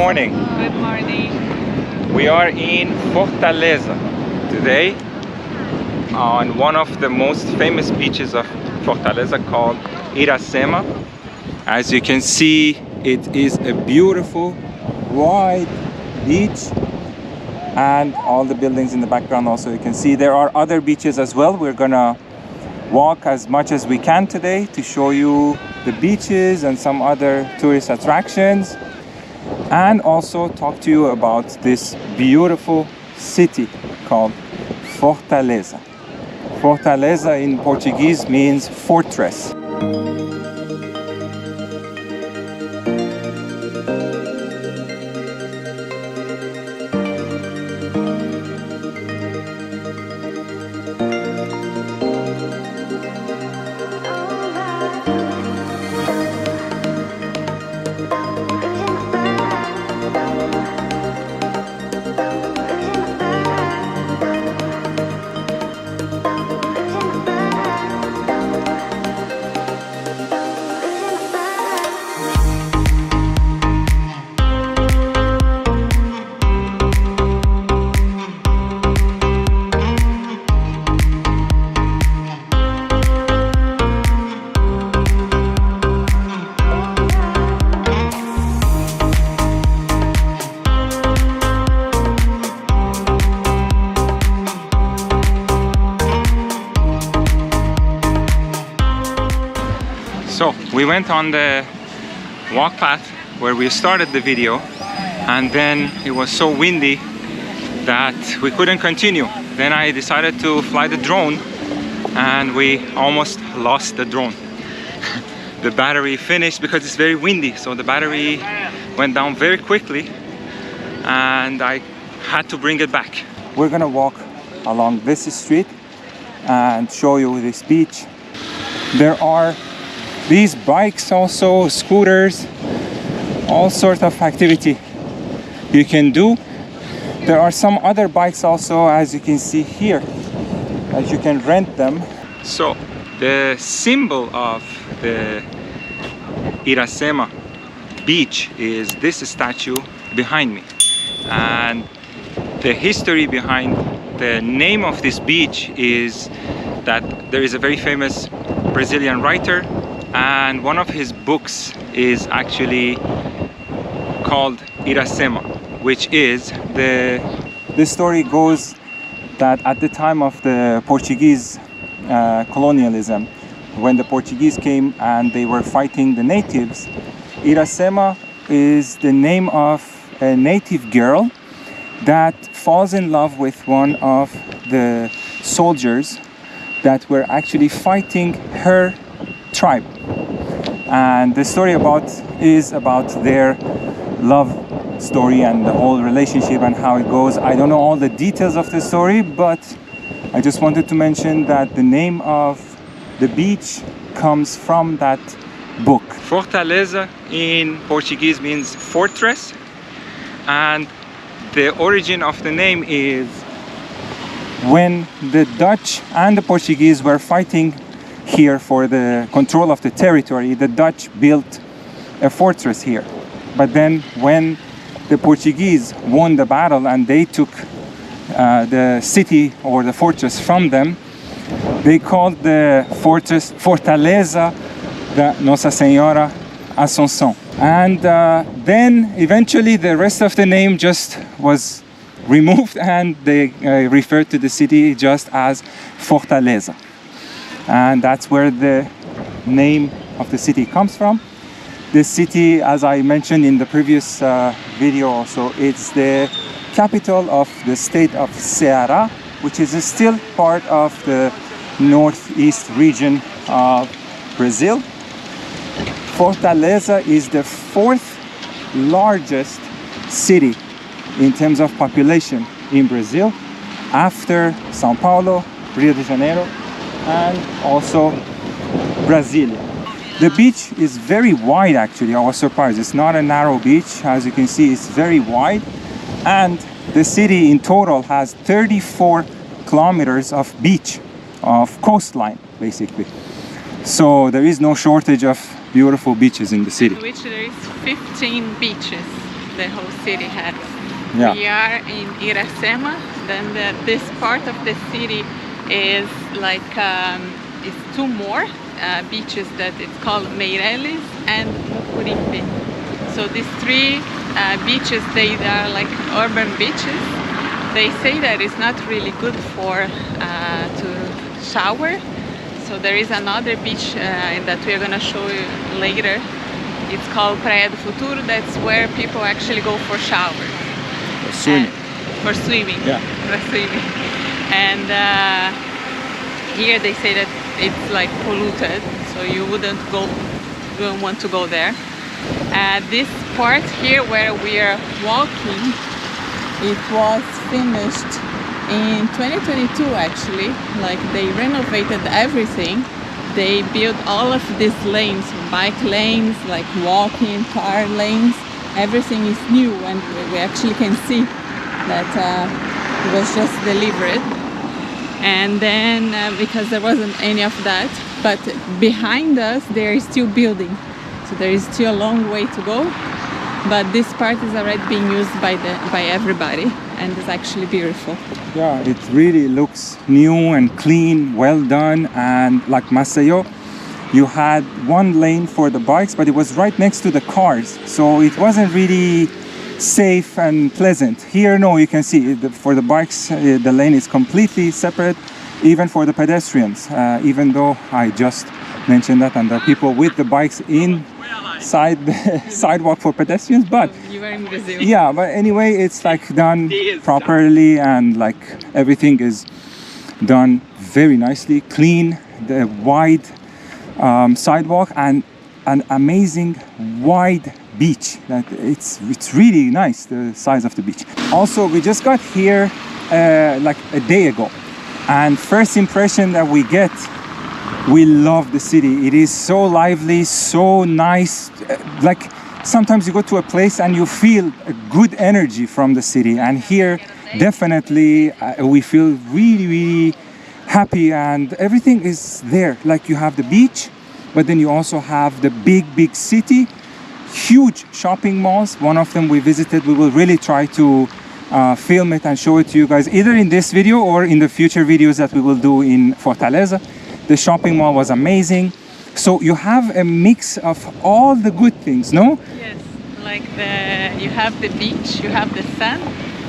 morning. Good morning. We are in Fortaleza today on one of the most famous beaches of Fortaleza called Iracema. As you can see, it is a beautiful wide beach, and all the buildings in the background also you can see. There are other beaches as well. We're gonna walk as much as we can today to show you the beaches and some other tourist attractions, and also talk to you about this beautiful city called Fortaleza. Fortaleza in Portuguese means fortress. So we went on the walk path where we started the video, and then it was so windy that we couldn't continue. Then I decided to fly the drone, and we almost lost the drone. The battery finished because it's very windy, so the battery went down very quickly and I had to bring it back. We're gonna walk along this street and show you this beach. There are these bikes, also scooters, all sorts of activity you can do. There are some other bikes also, as you can see here, as you can rent them. So the symbol of the Iracema beach is this statue behind me, and the history behind the name of this beach is that there is a very famous Brazilian writer, and one of his books is actually called Iracema, which is the story goes that at the time of the Portuguese colonialism, when the Portuguese came and they were fighting the natives, Iracema is the name of a native girl that falls in love with one of the soldiers that were actually fighting her tribe. And the story is about their love story and the whole relationship and how it goes. I don't know all the details of the story, but I just wanted to mention that the name of the beach comes from that book. Fortaleza in Portuguese means fortress, and the origin of the name is when the Dutch and the Portuguese were fighting here for the control of the territory. The Dutch built a fortress here, but then when the Portuguese won the battle and they took the city or the fortress from them, they called the fortress Fortaleza da Nossa Senhora Assunção. And then eventually the rest of the name just was removed, and they referred to the city just as Fortaleza. And that's where the name of the city comes from. This city, as I mentioned in the previous video also, it's the capital of the state of Ceará, which is still part of the northeast region of Brazil. Fortaleza is the fourth largest city in terms of population in Brazil, after São Paulo, Rio de Janeiro, and also Brasilia. The beach is very wide actually. I was surprised. It's not a narrow beach. As you can see, it's very wide, and the city in total has 34 kilometers of beach, of coastline basically. So there is no shortage of beautiful beaches in the city. Which there is 15 beaches. the whole city has. Yeah. We are in Iracema. Then this part of the city is like it's two more beaches that it's called Meireles and Mucuripe. So these three beaches, they are like urban beaches. They say that it's not really good for to shower. So there is another beach that we are going to show you later. It's called Praia do Futuro. That's where people actually go for showers. For swimming. For swimming. Yeah. For swimming. And here they say that it's like polluted, so you wouldn't want to go there. This part here where we are walking, it was finished in 2022 actually. Like they renovated everything. They built all of these lanes, bike lanes, like walking, car lanes. Everything is new, and we actually can see that it was just delivered. And then because there wasn't any of that, but behind us they are still building, so there is still a long way to go, but this part is already being used by everybody, and it's actually beautiful. Yeah, it really looks new and clean, well done. And like Maceió, you had one lane for the bikes, but it was right next to the cars, so it wasn't really safe and pleasant. Here, no, you can see for the bikes the lane is completely separate, even for the pedestrians, even though I just mentioned that, and there are people with the bikes inside the sidewalk for pedestrians, but You are in Brazil. yeah, but anyway, it's like done properly, and like everything is done very nicely, clean, the wide sidewalk, and an amazing wide beach. That it's really nice, the size of the beach. Also, we just got here like a day ago, and first impression that we get, we love the city. It is so lively, so nice. Like sometimes you go to a place and you feel a good energy from the city, and here definitely we feel really happy, and everything is there. Like you have the beach, but then you also have the big city, huge shopping malls. One of them we visited. We will really try to film it and show it to you guys, either in this video or in the future videos that we will do in Fortaleza. The shopping mall was amazing. So you have a mix of all the good things, no? Yes, like you have the beach, you have the sun,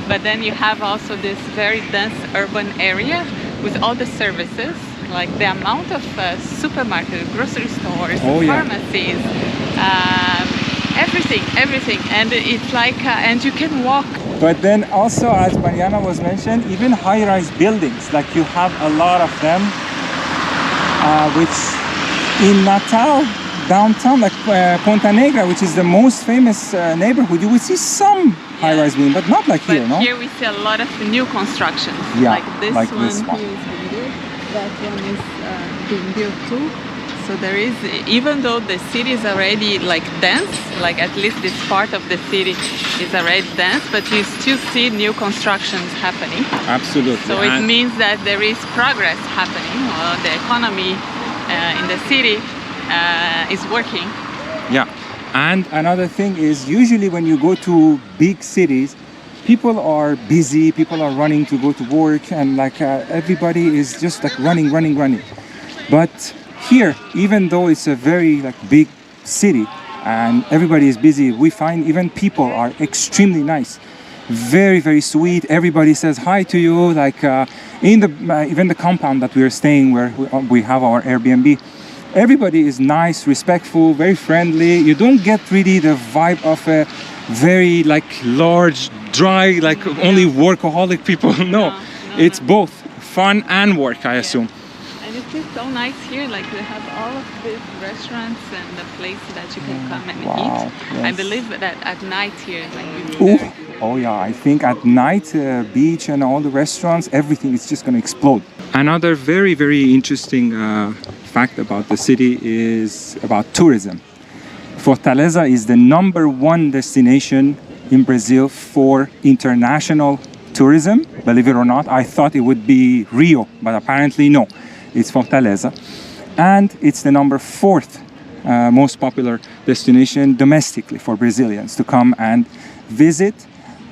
but then you have also this very dense urban area with all the services, like the amount of supermarkets, grocery stores, pharmacies, everything, and it's like, and you can walk. But then also, as Mariana was mentioned, even high-rise buildings, like you have a lot of them, which in Natal, downtown, like Ponta Negra, which is the most famous neighborhood, you will see some high-rise buildings, but not like here, no? Here we see a lot of new constructions, yeah, like this one here is being built, that one is being built too. So there is, even though the city is already like dense, like at least this part of the city is already dense, but you still see new constructions happening. Absolutely. So it means that there is progress happening, or the economy in the city is working. Yeah, and another thing is, usually when you go to big cities, people are busy, people are running to go to work, and like everybody is just like running. But here, even though it's a very like big city and everybody is busy, we find even people are extremely nice, very sweet. Everybody says hi to you. Like in the even the compound that we are staying, where we have our Airbnb, everybody is nice, respectful, very friendly. You don't get really the vibe of a very like large, dry, like only workaholic people. No, it's both fun and work, I assume. And it's just so nice here, like they have all of these restaurants and the places that you can come and eat. Yes. I believe that at night here, like oh yeah, I think at night, beach and all the restaurants, everything is just going to explode. Another very interesting fact about the city is about tourism. Fortaleza is the #1 destination in Brazil for international tourism. Believe it or not, I thought it would be Rio, but apparently no. It's Fortaleza, and it's the #4 most popular destination domestically for Brazilians to come and visit,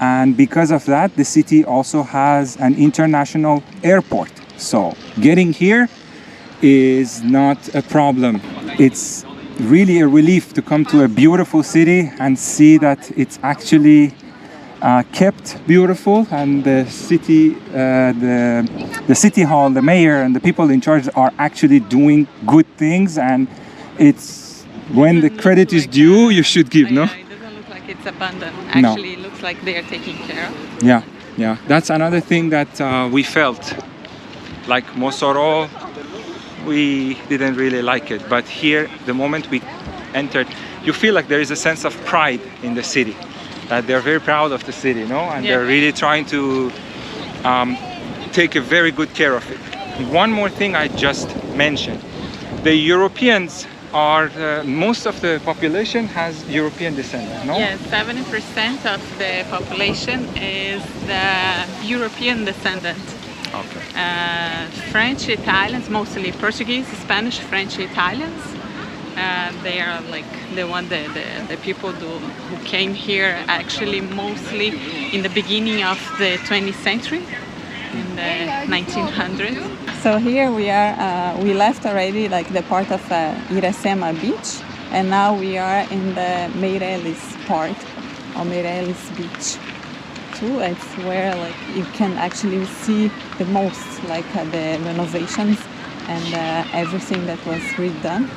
and because of that the city also has an international airport, so getting here is not a problem. It's really a relief to come to a beautiful city and see that it's actually kept beautiful, and the city, the city hall, the mayor and the people in charge are actually doing good things, and it's when the credit is due you should give. No, it doesn't look like it's abandoned. Actually, it looks like they are taking care of. Yeah, that's another thing that we felt. Like Mosoro, we didn't really like it, but here, the moment we entered, you feel like there is a sense of pride in the city, that they're very proud of the city, no? And they're really trying to take a very good care of it. One more thing I just mentioned, the Europeans are, most of the population has European descent, no? Yes, 70% of the population is the European descendant. Okay. French, Italians, mostly Portuguese, Spanish, French, Italians. They are like the people who came here actually mostly in the beginning of the 20th century, in the 1900s. So here we are, we left already like the part of Iracema beach, and now we are in the Meireles part, or Meireles beach. It's where like you can actually see the most, like the renovations and everything that was redone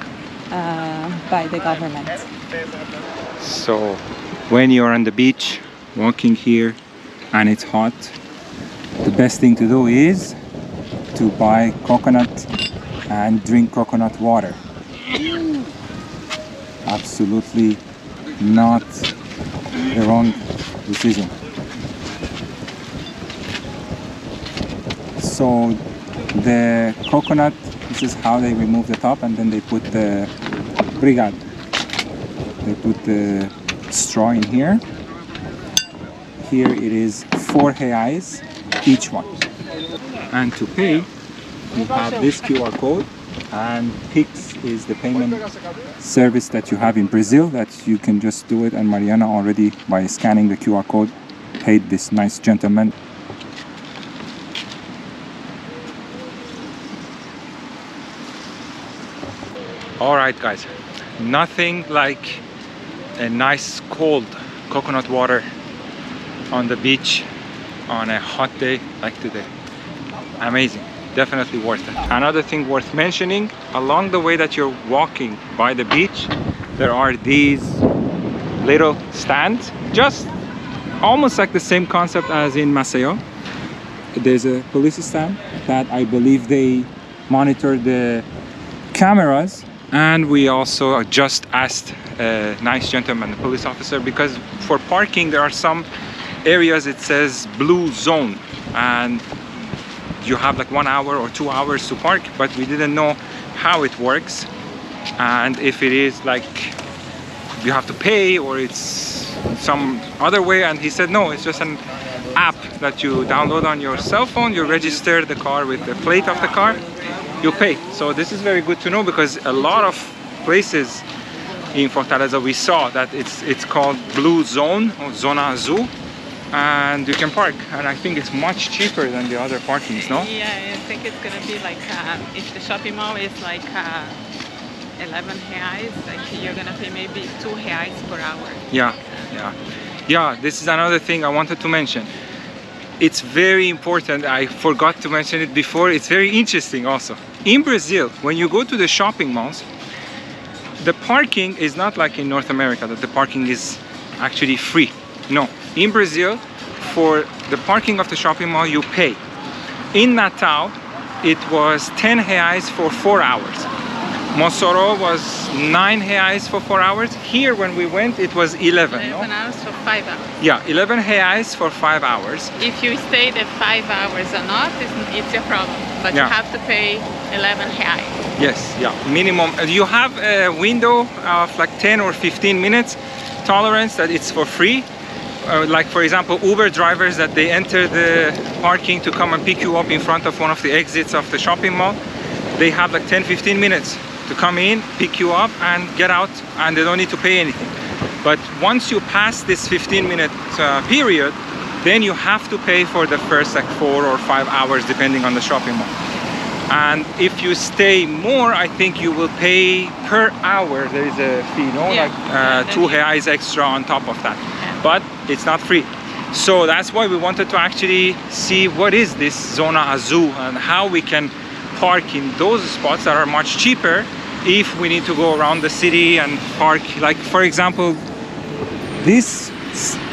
by the government. So when you're on the beach walking here and it's hot, the best thing to do is to buy coconut and drink coconut water. Absolutely not the wrong decision. So the coconut, this is how they remove the top, and then they put the brigade. They put the straw in here. Here it is 4 reais each one. And to pay, you have this QR code, and Pix is the payment service that you have in Brazil, that you can just do it, and Mariana already, by scanning the QR code, paid this nice gentleman. Alright guys, nothing like a nice cold coconut water on the beach on a hot day like today. Amazing, definitely worth it. Another thing worth mentioning, along the way that you're walking by the beach, there are these little stands, just almost like the same concept as in Maceió. There's a police stand that I believe they monitor the cameras. And we also just asked a nice gentleman, a police officer, because for parking there are some areas it says blue zone, and you have like 1 hour or 2 hours to park, but we didn't know how it works and if it is like you have to pay or it's some other way. And he said no, it's just an app that you download on your cell phone, you register the car with the plate of the car, you pay. So this is very good to know, because a lot of places in Fortaleza we saw that it's called blue zone or zona azul, and you can park, and I think it's much cheaper than the other parkings, no? Yeah, I think it's gonna be like if the shopping mall is like 11 reais, like you're gonna pay maybe 2 reais per hour. Yeah, this is another thing I wanted to mention. It's very important, I forgot to mention it before, it's very interesting also. In Brazil, when you go to the shopping malls, the parking is not like in North America, that the parking is actually free. No, in Brazil, for the parking of the shopping mall, you pay. In Natal, it was 10 reais for 4 hours. Mosoro was 9 reais for 4 hours. Here, when we went, it was 11. 11 hours for 5 hours. Yeah, 11 reais for 5 hours. If you stay the 5 hours or not, it's your problem. But you have to pay 11 reais. Yes, yeah, minimum. You have a window of like 10 or 15 minutes tolerance that it's for free. Like for example, Uber drivers that they enter the parking to come and pick you up in front of one of the exits of the shopping mall, they have like 10-15 minutes to come in, pick you up and get out, and they don't need to pay anything. But once you pass this 15-minute period, then you have to pay for the first like 4 or 5 hours depending on the shopping mall. And if you stay more, I think you will pay per hour. There is a fee, no? Yeah. Like 2 reais extra on top of that. But it's not free. So that's why we wanted to actually see what is this Zona Azul and how we can park in those spots that are much cheaper if we need to go around the city and park. Like for example, this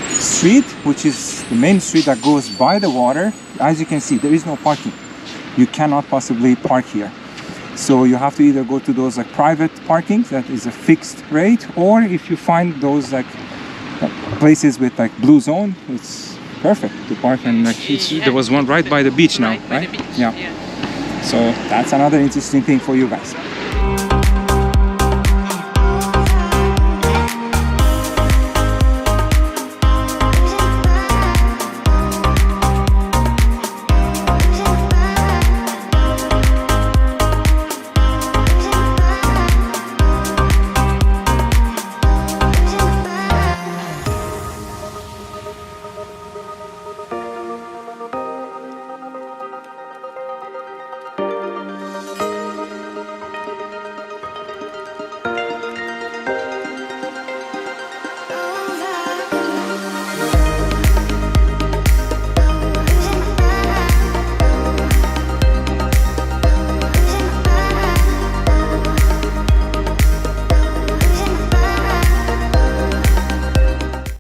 street, which is the main street that goes by the water, as you can see, there is no parking. You cannot possibly park here. So you have to either go to those like private parkings that is a fixed rate, or if you find those like places with like blue zone, it's perfect to park. And like there was one right by the beach now, right? By the beach, yeah. So that's another interesting thing for you guys.